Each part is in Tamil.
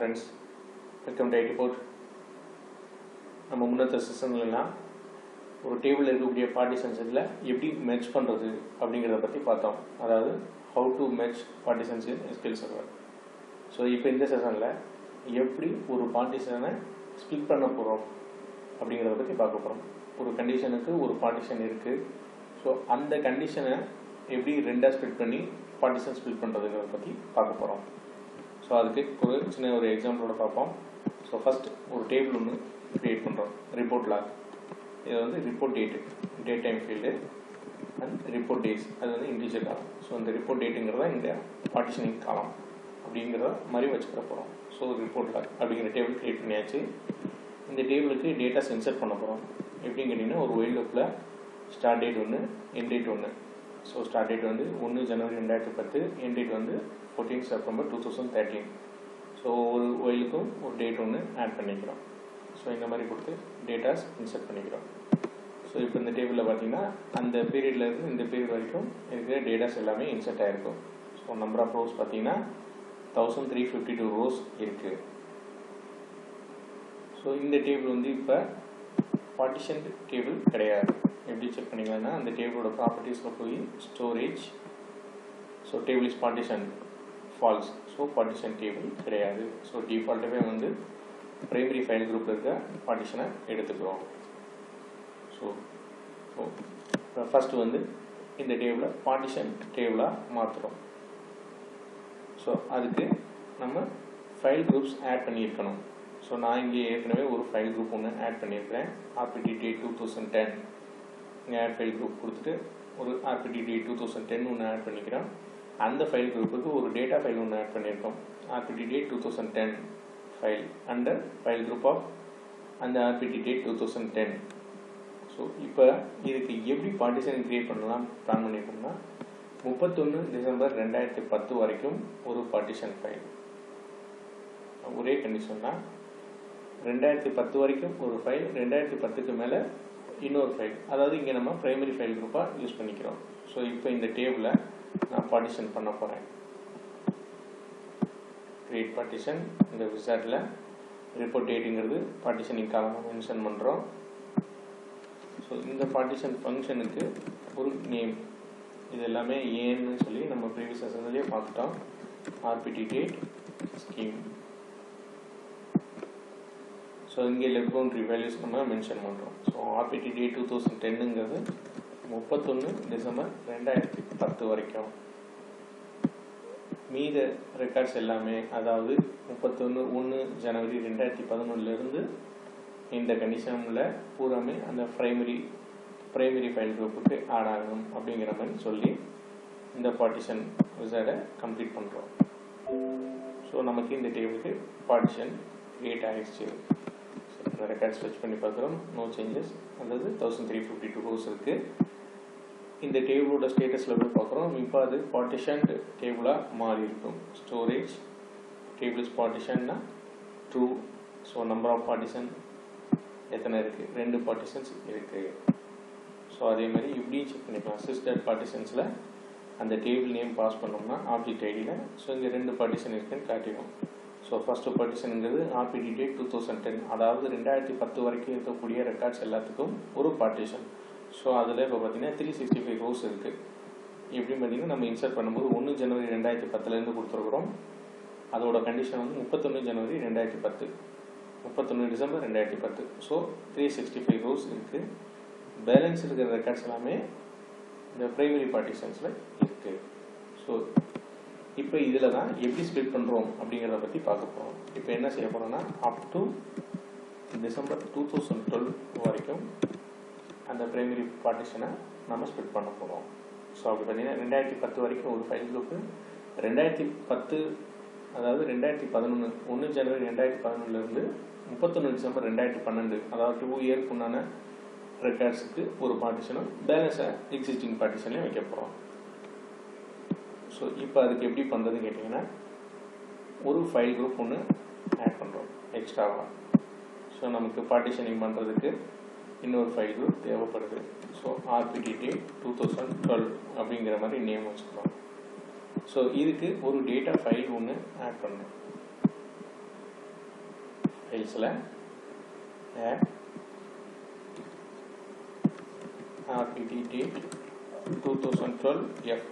Friends, welcome to IT Port. நம்ம முன்னத்த செஷன்லாம் ஒரு டேபிளில் இருக்கக்கூடிய பார்ட்டிஷன்ஸில் எப்படி மெர்ஜ் பண்ணுறது அப்படிங்கிறத பற்றி பார்த்தோம். அதாவது how to merge partitions in SQL Server. So இப்போ இந்த செஷனில் எப்படி ஒரு பார்ட்டிஷனை ஸ்ப்ளிட் பண்ண போகிறோம் அப்படிங்கிறத பற்றி பார்க்க போகிறோம். ஒரு கண்டிஷனுக்கு ஒரு பார்ட்டிஷன் இருக்குது. ஸோ அந்த கண்டிஷனை எப்படி ரெண்டாக ஸ்ப்ளிட் பண்ணி பார்ட்டிஷன் ஸ்ப்ளிட் பண்ணுறதுங்கிறத பற்றி பார்க்க போகிறோம். ஸோ அதுக்கு ஒரு சின்ன ஒரு எக்ஸாம்பிளோட பார்ப்போம். ஸோ ஃபஸ்ட் ஒரு டேபிள் ஒன்று க்ரியேட் பண்ணுறோம். ரிப்போர்ட் லாக், இது வந்து report date time field and report days, அது வந்து இன்டிஜர் காலம். ஸோ இந்த ரிப்போர்ட் டேட்டுங்கிறத இந்த பார்ட்டிஷனிங் காலம் அப்படிங்கிறத மாதிரி வச்சுக்கிற போகிறோம். ஸோ ரிப்போர்ட் லாக் அப்படிங்கிற டேபிள் க்ரியேட் பண்ணியாச்சு. இந்த டேபிளுக்கு டேட்டாஸ் இன்சர்ட் பண்ண போகிறோம். எப்படின்னு கேட்டிங்கன்னா, ஒரு ஒயில் லூப்பில் ஸ்டார்ட் டேட் ஒன்று, எண்ட் டேட் ஒன்று. ஸோ ஸ்டார்ட் டேட் வந்து 1 ஜனவரி 2010, எண்ட் டேட் வந்து 14 செப்டம்பர் 2013. ஸோ ஒரு ஒயிலுக்கும் ஒரு டேட் ஒன்று ஆட் பண்ணிக்கிறோம். ஸோ இந்த மாதிரி கொடுத்து டேட்டாஸ் இன்சர்ட் பண்ணிக்கிறோம். ஸோ இப்போ இந்த டேபிளில் பார்த்தீங்கன்னா அந்த பீரியடில் இருந்து இந்த பீரியட் வரைக்கும் இருக்கிற டேட்டாஸ் எல்லாமே இன்சர்ட் ஆகிருக்கும். ஸோ நம்பர் ஆஃப் ரோஸ் பார்த்தீங்கன்னா 1352 ரோஸ் இருக்குது. ஸோ இந்த டேபிள் வந்து இப்போ பார்ட்டிஷன் டேபிள் கிடையாது. எப்படி செக் பண்ணிக்கலாம்னா, அந்த டேபிளோட ப்ராப்பர்ட்டிஸில் போய் storage, so table is partition false, so partition table கிடையாது. ஸோ டிஃபால்ட்டாகவே வந்து பிரைமரி ஃபைல் குரூப்பில் இருக்க பார்ட்டிஷனை எடுத்துக்கிறோம். ஸோ ஃபஸ்ட்டு வந்து இந்த டேபிளை பார்ட்டிஷன் டேபிளாக மாற்றுறோம். ஸோ அதுக்கு நம்ம ஃபைல் குரூப்ஸ் ஆட் பண்ணியிருக்கணும். ஸோ நான் இங்கே ஏற்கனவே ஒரு ஃபைல் குரூப் ஒன்று ஆட் பண்ணியிருக்கிறேன். RPTD 2010 இங்கே ஆட் ஃபைல் குரூப் கொடுத்துட்டு ஒரு RPTD 2010 ஒன்று ஆட் பண்ணிக்கிறோம். அந்த ஃபைல் குரூப்புக்கு ஒரு டேட்டா ஃபைல் ஒன்று ஆட் பண்ணியிருக்கோம். RPTD 2010 file under file group of அந்த RPTD 2010. ஸோ இப்போ இதுக்கு எப்படி பார்ட்டிஷன் கிரியேட் பண்ணலாம் பிளான் பண்ணியிருக்கோம்னா, 31 டிசம்பர் 2010 வரைக்கும் ஒரு பார்ட்டிஷன் ஃபைல். ஒரே கண்டிஷன் தான், 2010 வரைக்கும் ஒரு ஃபைல், 2010க்கு மேலே இன்னொரு ஃபைல். அதாவது இங்கே நம்ம பிரைமரி ஃபைல் குரூப்பாக யூஸ் பண்ணிக்கிறோம். ஸோ இப்போ இந்த டேபிளை நான் பார்ட்டிஷன் பண்ண போகிறேன். கிரியேட் பார்ட்டிஷன், இந்த விசார்ட்டில் ரிப்போர்ட் டேட்டுங்கிறது பார்ட்டிஷனிங் காலம் மென்ஷன் பண்ணுறோம். ஸோ இந்த பார்ட்டிஷன் ஃபங்க்ஷனுக்கு ஒரு நேம், இது எல்லாமே ஏன்னு சொல்லி நம்ம ப்ரீவியஸ் செஷன்லேயே பார்த்துட்டோம். RPTD scheme. ஸோ இங்கே லெஃப்ட் பவுண்டரி வேல்யூஸ் நம்ம மென்ஷன் பண்ணுறோம். ஸோ RPTD 2010ங்கிறது 31 டிசம்பர் 2010 வரைக்கும். மீத ரெக்கார்ட்ஸ் எல்லாமே, அதாவது 31 ஜனவரி 2011 இந்த கண்டிஷனில் பூராமே அந்த பிரைமரி ஃபைல் குரூப்புக்கு ஆட் ஆகணும் அப்படிங்கிற மாதிரி சொல்லி இந்த பார்ட்டிஷன் விசார்டை கம்ப்ளீட் பண்ணுறோம். ஸோ நமக்கு இந்த டேபிளுக்கு பார்ட்டிஷன் கிரியேட் ஆகிடுச்சு. இந்த ரெக்கார்ட்ஸ் ஃபெச் பண்ணி பார்க்குறோம், நோ சேஞ்சஸ், அதாவது 1352 ரோஸ் இருக்குது. இந்த டேபிளோட ஸ்டேட்டஸில் போய் பார்க்குறோம், இப்போ அது பார்ட்டிஷன் டேபிளாக மாறி இருக்கும். ஸ்டோரேஜ் டேபிள் இஸ் பார்ட்டிஷன்னா through. So number of partition எத்தனை இருக்குது? 2 பார்ட்டிஷன்ஸ் இருக்குது. ஸோ அதே மாதிரி இப்படியும் செக் பண்ணிக்கலாம். சிஸ்டர் பார்ட்டிஷன்ஸில் அந்த டேபிள் நேம் பாஸ் பண்ணோம்னா ஆப்ஜெக்ட் ஐடியில், ஸோ இங்கே 2 பார்ட்டிஷன் இருக்குன்னு காட்டிடும். ஸோ ஃபஸ்ட்டு பார்ட்டிஷனுங்கிறது RPTD 2010, அதாவது 2010 வரைக்கும் இருக்கக்கூடிய ரெக்கார்ட்ஸ் எல்லாத்துக்கும் ஒரு பார்ட்டிஷன். ஸோ அதில் இப்போ பார்த்தீங்கன்னா 365 ரோஸ் இருக்குது. எப்படின்னு பார்த்தீங்கன்னா, நம்ம இன்சர்ட் பண்ணும்போது 1 ஜனவரி 2010 கொடுத்துருக்குறோம். அதோட கண்டிஷன் வந்து 31 ஜனவரி 2010, 31 டிசம்பர் 2010. ஸோ 365 ரோஸ் இருக்குது. பேலன்ஸ் இருக்கிற ரெக்கார்ட்ஸ் எல்லாமே இந்த பிரைமரி பார்ட்டிஷன்ஸில் இருக்குது. ஸோ இப்போ இதில் தான் எப்படி ஸ்ப்ளிட் பண்ணுறோம் அப்படிங்கிறத பற்றி பார்க்க போகிறோம். இப்போ என்ன செய்ய போகிறோம்னா, அப் டு டிசம்பர் 2012 வரைக்கும் அந்த பிரைமரி பார்ட்டிஷனை நம்ம ஸ்ப்ளிட் பண்ண போகிறோம். ஸோ அப்படி பார்த்தீங்கன்னா 2010 வரைக்கும் ஒரு ஃபைல் குரூப்பு, 2010 அதாவது 2011 1 ஜனவரி 2011 31 டிசம்பர் 2012, அதாவது 2 இயருக்கு உண்டான ரெக்கார்ட்ஸுக்கு ஒரு பார்ட்டிஷனும் பேலன்ஸை எக்ஸிஸ்டிங் பார்ட்டிஷன்லையும் வைக்க போகிறோம். ஸோ இப்போ அதுக்கு எப்படி பண்ணுறதுன்னு கேட்டிங்கன்னா, ஒரு ஃபைல் குரூப் ஒன்று ஆட் பண்ணுறோம் எக்ஸ்ட்ராவாக. ஸோ நமக்கு பார்ட்டிஷனிங் பண்ணுறதுக்கு இன்னொரு ஃபைல் குரூப் தேவைப்படுது. ஸோ RPTD 2012 அப்படிங்கிற மாதிரி நேம் வச்சுக்கிறோம். ஸோ இதுக்கு ஒரு டேட்டா ஃபைல் ஒன்று ஆட் பண்ணுறோம். ஃபைல்ஸில் rpt date 2012 f.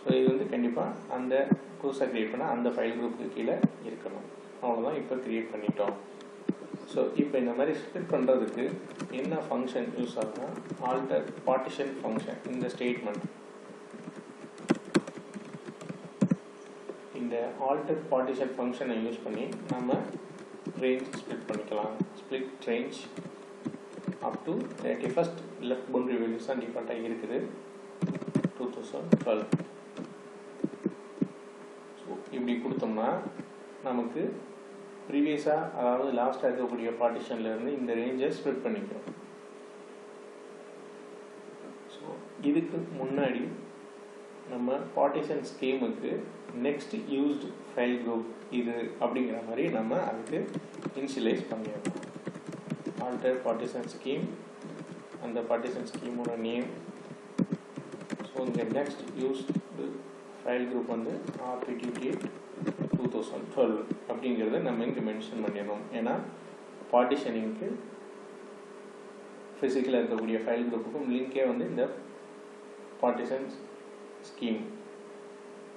ஸோ இது வந்து கண்டிப்பாக அந்த புதுசாக க்ரியேட் பண்ண அந்த ஃபைல் குரூப்புக்கு கீழே இருக்கணும். அவ்வளோதான், இப்போ க்ரியேட் பண்ணிட்டோம். ஸோ இப்போ இந்த மாதிரி ஸ்ப்ளிட் பண்ணுறதுக்கு என்ன ஃபங்க்ஷன் யூஸ் ஆகுதுன்னா ஆல்டர் பார்ட்டிஷன் ஃபங்க்ஷன். இந்த ஸ்டேட்மெண்ட், இந்த ஆல்டர் பார்ட்டிஷன் ஃபங்க்ஷனை யூஸ் பண்ணி நம்ம ரேஞ்ச் ஸ்ப்ளிட் பண்ணிக்கலாம். Split range up to 31st left boundary values தான் டிஃபால்ட்டாக இருக்குது 2012. ஸோ இப்படி கொடுத்தோம்னா நமக்கு ப்ரீவியஸாக அதாவது லாஸ்ட்டாக இருக்கக்கூடிய பார்ட்டிஷன்லேருந்து இந்த ரேஞ்சை ஸ்ப்ளிட் பண்ணிக்கிறோம். ஸோ இதுக்கு முன்னாடி நம்ம பார்ட்டிஷன் ஸ்கீமுக்கு நெக்ஸ்ட் யூஸ்டு ஃபைல் குரூப் இது அப்படிங்கிற மாதிரி நம்ம அதுக்கு இனிஷியலைஸ் பண்ணிடணும். ஆல்டர் பார்ட்டிஷன் ஸ்கீம், அந்த பார்ட்டிஷன் ஸ்கீமோட நேம். ஸோ இங்கே நெக்ஸ்ட் யூஸ்டு ஃபைல் குரூப் வந்து rpt date 2012 அப்படிங்கிறத நம்ம இங்கே மென்ஷன் பண்ணிடணும். ஏன்னா பார்ட்டிஷனிங்க்கு ஃபிசிக்கலாக இருக்கக்கூடிய ஃபைல் குரூப்புக்கும் லிங்கே வந்து இந்த பார்ட்டிஷன் ஸ்கீம்.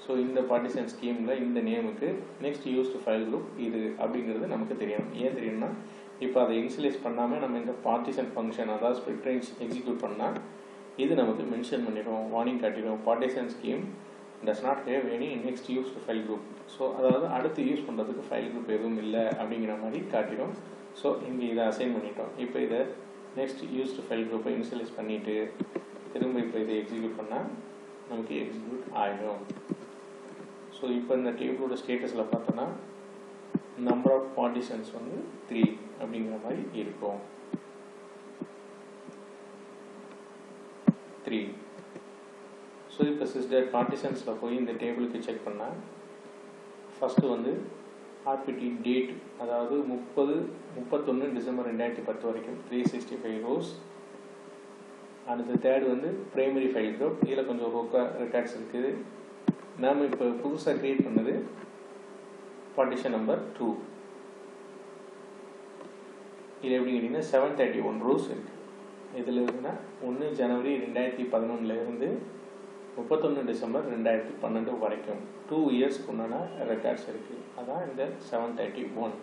ஸோ இந்த பார்ட்டிஷன் ஸ்கீமில் இந்த நேமுக்கு நெக்ஸ்ட் யூஸ்டு ஃபைல் குரூப் இது அப்படிங்கிறது நமக்கு தெரியணும். ஏன் தெரியும்னா இப்போ அதை இனிஷியலைஸ் பண்ணாமல் நம்ம இந்த பார்ட்டிஷன் ஃபங்க்ஷன் அதாவது ஸ்ப்ளிட் ரேஞ்ச் எக்ஸிக்யூட் பண்ணால் இது நமக்கு மென்ஷன் பண்ணிடுவோம், வார்னிங் காட்டிடுவோம், partition scheme does not have any next used file group. So அதாவது அடுத்து யூஸ் பண்ணுறதுக்கு ஃபைல் குரூப் எதுவும் இல்லை அப்படிங்கிற மாதிரி காட்டிடும். ஸோ இங்கே இதை அசைன் பண்ணிட்டோம். இப்போ இதை நெக்ஸ்ட் யூஸ்டு ஃபைல் குரூப்பை இனிஷியலைஸ் பண்ணிவிட்டு திரும்ப இப்போ இதை எக்ஸிக்யூட் பண்ணால் நமக்கு எக்ஸிக்யூட் ஆகிடும். ஸோ இப்போ இந்த டேபிளோட ஸ்டேட்டஸில் பார்த்தோன்னா நம்பர் ஆஃப் பார்ட்டிஷன்ஸ் வந்து 3 அப்படிங்கிற மாதிரி இருக்கும். 3. ஸோ இப்போ சிஸ்டர் பார்ட்டிஷன்ஸில் போய் இந்த டேபிளுக்கு செக் பண்ணால் ஃபஸ்ட்டு வந்து rpt டேட் அதாவது 31 டிசம்பர் 2010 வரைக்கும் 365 rows. அடுத்து தேர்ட் வந்து பிரைமரி ஃபைல் குரூப், இதில் கொஞ்சம் ரெக்கார்ட்ஸ் இருக்குது. நாம் இப்போ புதுசாக க்ரியேட் பண்ணது பார்ட்டிஷன் நம்பர் 2. இது எப்படி கேட்டிங்கன்னா 731 rows இருக்குது. இதில் இருக்குன்னா 1 ஜனவரி 2011 31 டிசம்பர் 2012 வரைக்கும் 2 இயர்ஸ்க்கு உண்டான ரெக்கார்ட்ஸ் இருக்குது. அதான் இந்த 731.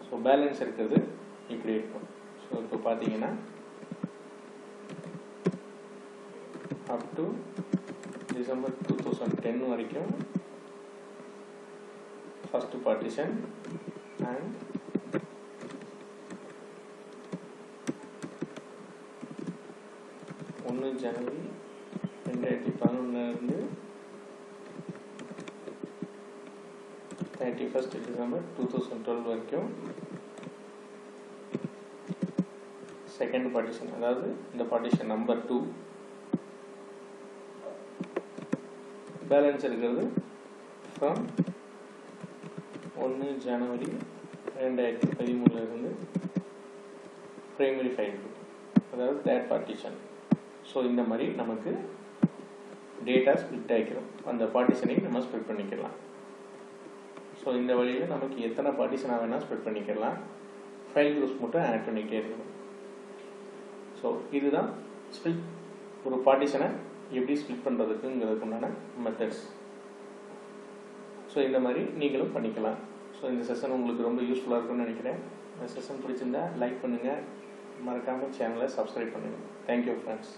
ஸோ பேலன்ஸ் இருக்கிறது இப்படி இருக்கும். ஸோ இப்போ பார்த்தீங்கன்னா அப் டு டிசம்பர் 2010 வரைக்கும் first partition and January 2011 31st December 2012 வரைக்கும் செகண்ட் பார்ட்டிஷன், அதாவது இந்த பார்ட்டிஷன் நம்பர் 2. பேலன்ஸ் இருக்கிறது from 1 January 2013 primary file group, அதாவது தேர்ட் பார்ட்டிஷன். ஸோ இந்த மாதிரி நமக்கு டேட்டா ஸ்ப்ளிட் ஆகிக்கிறோம். அந்த பார்ட்டிஷனையும் நம்ம ஸ்ப்ளிட் பண்ணிக்கலாம். ஸோ இந்த வழியில் நமக்கு எத்தனை பார்ட்டிஷனாக வேணால் ஸ்ப்ளிட் பண்ணிக்கலாம். ஃபைல் குரூப்ஸ் மட்டும் ஆட் பண்ணிக்கிட்டே இருக்கணும். ஸோ இதுதான் ஸ்ப்ளிட், ஒரு பார்ட்டிஷனை எப்படி ஸ்ப்ளிட் பண்ணுறதுக்குங்கிறதுக்கு உண்டான மெத்தட்ஸ். ஸோ இந்த மாதிரி நீங்களும் பண்ணிக்கலாம். ஸோ இந்த செஷன் உங்களுக்கு ரொம்ப யூஸ்ஃபுல்லாக இருக்கும்னு நினைக்கிறேன். இந்த செஷன் பிடிச்சிருந்தா லைக் பண்ணுங்கள், மறக்காமல் சேனலை சப்ஸ்கிரைப் பண்ணுங்கள். Thank you friends.